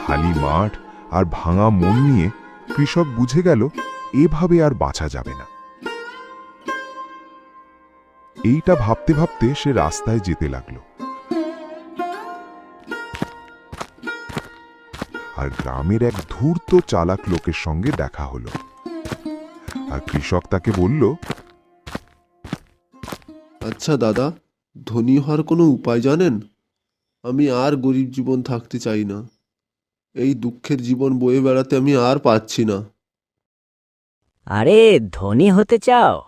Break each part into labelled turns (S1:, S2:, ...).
S1: খালি মাঠ আর ভাঙা মন নিয়ে কৃষক বুঝে গেল এভাবে আর বাঁচা যাবে না। এইটা ভাবতে ভাবতে সে রাস্তায় যেতে লাগলো। আর গ্রামের এক ধূর্ত চালাক লোকের সঙ্গে দেখা হলো। আর কৃষক তাকে বলল,
S2: আচ্ছা দাদা, ধনী হওয়ার কোনো উপায় জানেন? আমি আর গরিব জীবন থাকতে চাই না। এই দুঃখের জীবন বয়ে বেড়াতে আমি আর পাচ্ছি না।
S3: আরে ধনী হতে চাও?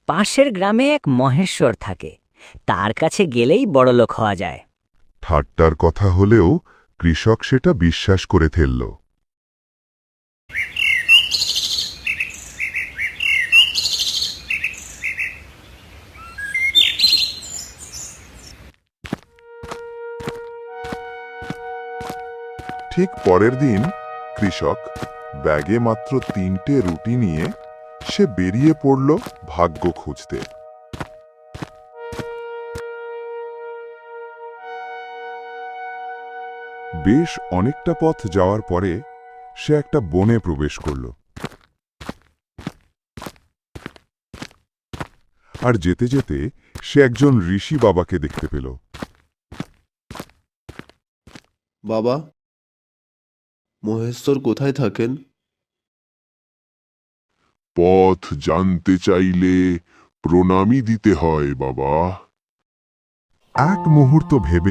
S3: পাশের গ্রামে এক মহেশ্বর থাকে, তার কাছে গেলেই বড়লোক হওয়া যায়।
S1: ঠাট্টার কথা হলেও কৃষক সেটা বিশ্বাস করে ফেলল। ঠিক পরের দিন কৃষক ব্যাগে মাত্র 3টে রুটি নিয়ে সে বেরিয়ে পড়ল ভাগ্য খুঁজতে। বেশ অনেকটা পথ যাওয়ার পরে সে একটা বনে প্রবেশ করল। আর যেতে যেতে সে একজন ঋষি বাবাকে দেখতে পেল।
S2: বাবা, মহেশ্বর কোথায় থাকেন?
S1: পথ জানতে চাইলে প্রণামী দিতে হয় বাবা। এক মুহূর্ত ভেবে